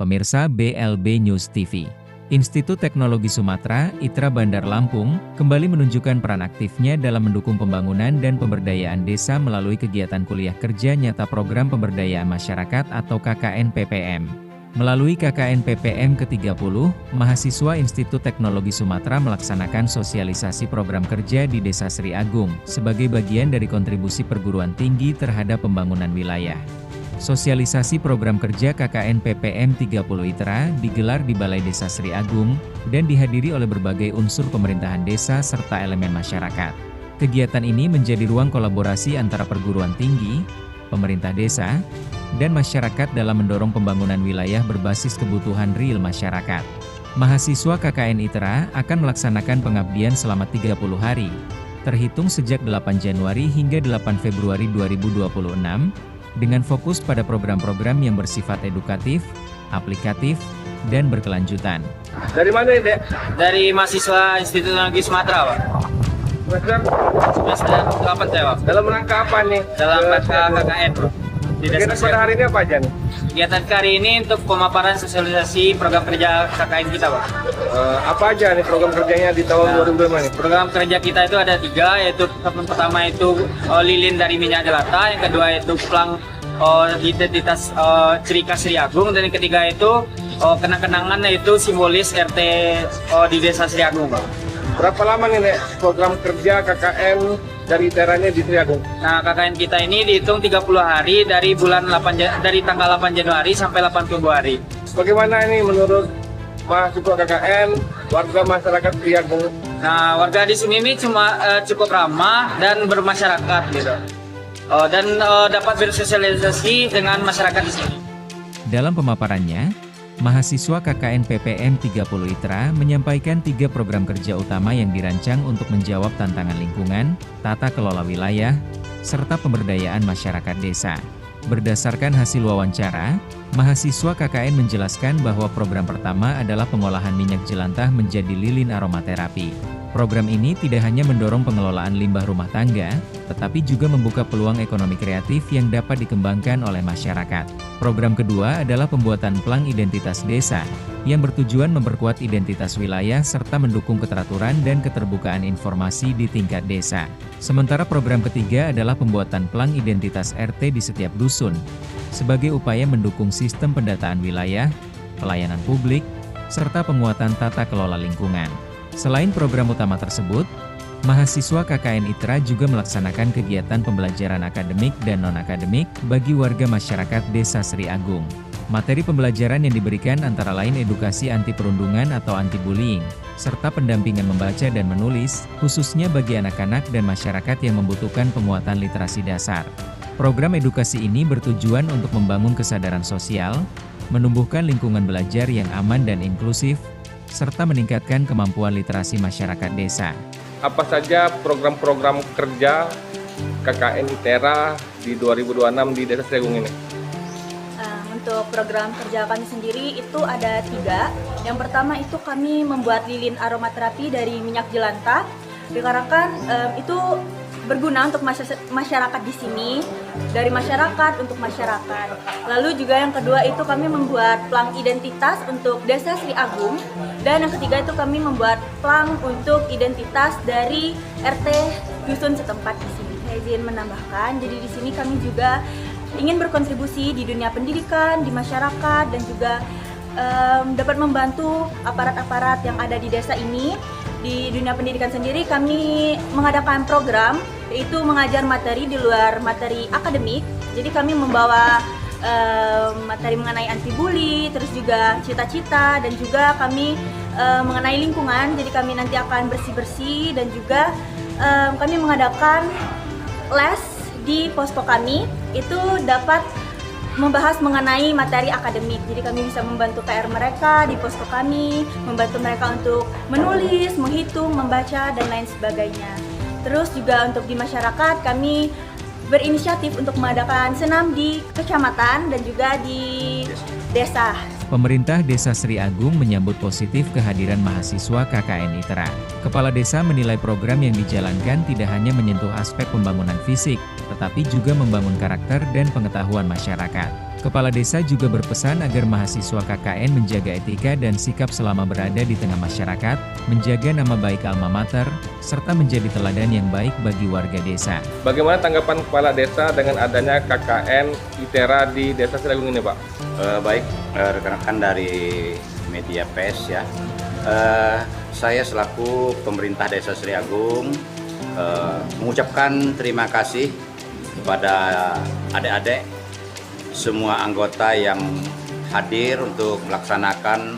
Pemirsa BLB News TV, Institut Teknologi Sumatera, ITRA Bandar Lampung, kembali menunjukkan peran aktifnya dalam mendukung pembangunan dan pemberdayaan desa melalui kegiatan kuliah kerja nyata program pemberdayaan masyarakat atau KKN PPM. Melalui KKN PPM ke-30, mahasiswa Institut Teknologi Sumatera melaksanakan sosialisasi program kerja di Desa Sri Agung, sebagai bagian dari kontribusi perguruan tinggi terhadap pembangunan wilayah. Sosialisasi program kerja KKN PPM 30 ITRA digelar di Balai Desa Sri Agung, dan dihadiri oleh berbagai unsur pemerintahan desa serta elemen masyarakat. Kegiatan ini menjadi ruang kolaborasi antara perguruan tinggi, pemerintah desa, dan masyarakat dalam mendorong pembangunan wilayah berbasis kebutuhan real masyarakat. Mahasiswa KKN ITRA akan melaksanakan pengabdian selama 30 hari, terhitung sejak 8 Januari hingga 8 Februari 2026, dengan fokus pada program-program yang bersifat edukatif, aplikatif, dan berkelanjutan. Dari mana ini, Dek? Dari mahasiswa Institut Teknologi Sumatera, Pak. Semester 8 saya, Pak. Dalam rangka apa nih? Dalam rangka KKN, Bro. Di Kegiatan pada hari ini apa aja nih? Kegiatan kali ini untuk pemaparan sosialisasi program kerja KKN kita, Pak. Apa aja nih program kerjanya di tahun 2025 nih? Program kerja kita itu ada 3, yaitu yang pertama itu lilin dari minyak jelantah, yang kedua itu plang identitas ciri khas Sri Agung, dan yang ketiga itu kenang-kenangan yaitu simbolis RT di Desa Sri Agung, Pak. Berapa lama nih, Dek, program kerja KKN dari daerahnya di Sri Agung? Nah, KKN kita ini dihitung 30 hari dari dari tanggal 8 Januari sampai 8 Februari. Bagaimana ini menurut mahasiswa KKN, warga masyarakat Sri Agung? Nah, warga di sini ini cukup ramah dan bermasyarakat gitu. Dan dapat bersosialisasi dengan masyarakat di sini. Dalam pemaparannya, mahasiswa KKN PPM 30 ITRA menyampaikan 3 program kerja utama yang dirancang untuk menjawab tantangan lingkungan, tata kelola wilayah, serta pemberdayaan masyarakat desa. Berdasarkan hasil wawancara, mahasiswa KKN menjelaskan bahwa program pertama adalah pengolahan minyak jelantah menjadi lilin aromaterapi. Program ini tidak hanya mendorong pengelolaan limbah rumah tangga, tetapi juga membuka peluang ekonomi kreatif yang dapat dikembangkan oleh masyarakat. Program kedua adalah pembuatan plang identitas desa, yang bertujuan memperkuat identitas wilayah serta mendukung keteraturan dan keterbukaan informasi di tingkat desa. Sementara program ketiga adalah pembuatan plang identitas RT di setiap dusun, sebagai upaya mendukung sistem pendataan wilayah, pelayanan publik, serta penguatan tata kelola lingkungan. Selain program utama tersebut, mahasiswa KKN ITRA juga melaksanakan kegiatan pembelajaran akademik dan non-akademik bagi warga masyarakat Desa Sri Agung. Materi pembelajaran yang diberikan antara lain edukasi anti perundungan atau anti-bullying, serta pendampingan membaca dan menulis, khususnya bagi anak-anak dan masyarakat yang membutuhkan penguatan literasi dasar. Program edukasi ini bertujuan untuk membangun kesadaran sosial, menumbuhkan lingkungan belajar yang aman dan inklusif, serta meningkatkan kemampuan literasi masyarakat desa. Apa saja program-program kerja KKN ITERA di 2026 di Desa Sri Agung ini? Untuk program kerja kami sendiri itu ada 3. Yang pertama itu kami membuat lilin aromaterapi dari minyak jelantah, dikarenakan itu berguna untuk masyarakat di sini, dari masyarakat untuk masyarakat. Lalu juga yang kedua itu kami membuat plang identitas untuk Desa Sri Agung, dan yang ketiga itu kami membuat plang untuk identitas dari RT dusun setempat di sini. Saya izin menambahkan, jadi di sini kami juga ingin berkontribusi di dunia pendidikan, di masyarakat, dan juga dapat membantu aparat-aparat yang ada di desa ini. Di dunia pendidikan sendiri kami mengadakan program, yaitu mengajar materi di luar materi akademik. Jadi kami membawa materi mengenai anti-bully, terus juga cita-cita, dan juga kami mengenai lingkungan. Jadi kami nanti akan bersih-bersih, dan juga kami mengadakan les di posko kami, itu dapat membahas mengenai materi akademik. Jadi kami bisa membantu PR mereka di posko kami, membantu mereka untuk menulis, menghitung, membaca, dan lain sebagainya. Terus juga untuk di masyarakat kami berinisiatif untuk mengadakan senam di kecamatan dan juga di desa. Pemerintah Desa Sri Agung menyambut positif kehadiran mahasiswa KKN ITRA. Kepala Desa menilai program yang dijalankan tidak hanya menyentuh aspek pembangunan fisik, tetapi juga membangun karakter dan pengetahuan masyarakat. Kepala desa juga berpesan agar mahasiswa KKN menjaga etika dan sikap selama berada di tengah masyarakat, menjaga nama baik alma mater, serta menjadi teladan yang baik bagi warga desa. Bagaimana tanggapan Kepala Desa dengan adanya KKN ITERA di Desa Sriagung ini, Pak? Baik, rekan-rekan dari media PES ya. Saya selaku pemerintah Desa Sriagung mengucapkan terima kasih kepada adik-adik semua anggota yang hadir untuk melaksanakan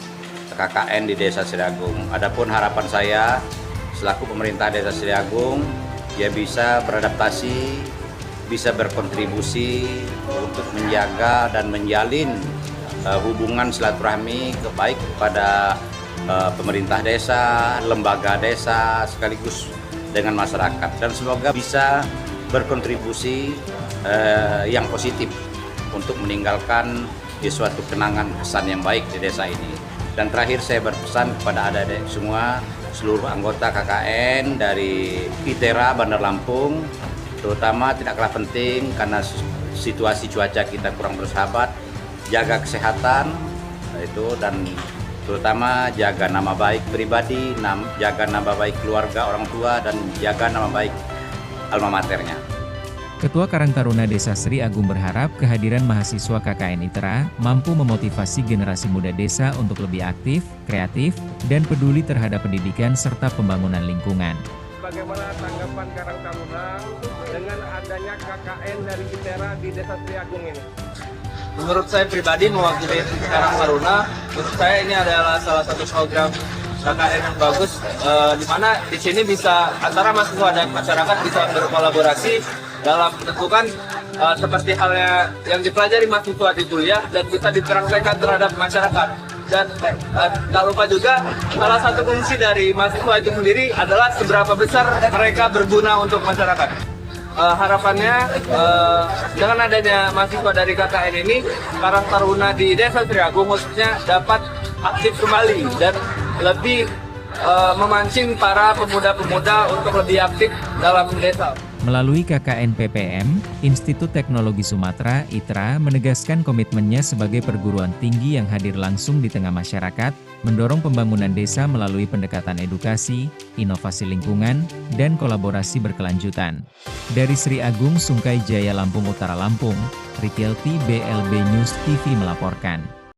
KKN di Desa Sriagung. Adapun harapan saya selaku pemerintah Desa Sriagung, ya bisa beradaptasi, bisa berkontribusi untuk menjaga dan menjalin hubungan silaturahmi baik kepada pemerintah desa, lembaga desa, sekaligus dengan masyarakat. Dan semoga bisa berkontribusi yang positif untuk meninggalkan suatu kenangan kesan yang baik di desa ini. Dan terakhir saya berpesan kepada adik-adik semua, seluruh anggota KKN dari ITERA Bandar Lampung, terutama tidak kalah penting karena situasi cuaca kita kurang bersahabat, jaga kesehatan itu, dan terutama jaga nama baik pribadi, jaga nama baik keluarga orang tua, dan jaga nama baik alma maternya. Ketua Karang Taruna Desa Sri Agung berharap kehadiran mahasiswa KKN ITERA mampu memotivasi generasi muda desa untuk lebih aktif, kreatif, dan peduli terhadap pendidikan serta pembangunan lingkungan. Bagaimana tanggapan Karang Taruna dengan adanya KKN dari ITERA di Desa Sriagung ini? Menurut saya pribadi mewakili Karang Taruna, menurut saya ini adalah salah satu program KKN yang bagus, di mana di sini bisa antara mahasiswa dan masyarakat bisa berkolaborasi dalam menentukan seperti halnya yang dipelajari mahasiswa di kuliah dan bisa dipraktekkan terhadap masyarakat. Dan tak lupa juga salah satu fungsi dari mahasiswa itu sendiri adalah seberapa besar mereka berguna untuk masyarakat. Harapannya dengan adanya mahasiswa dari KKN ini, Karang Taruna di Desa Sriagung khususnya dapat aktif kembali dan lebih memancing para pemuda-pemuda untuk lebih aktif dalam desa. Melalui KKN PPM, Institut Teknologi Sumatera (ITERA) menegaskan komitmennya sebagai perguruan tinggi yang hadir langsung di tengah masyarakat, mendorong pembangunan desa melalui pendekatan edukasi, inovasi lingkungan, dan kolaborasi berkelanjutan. Dari Sri Agung, Sungkai Jaya, Lampung Utara, Lampung, Rikelti, BLB News TV melaporkan.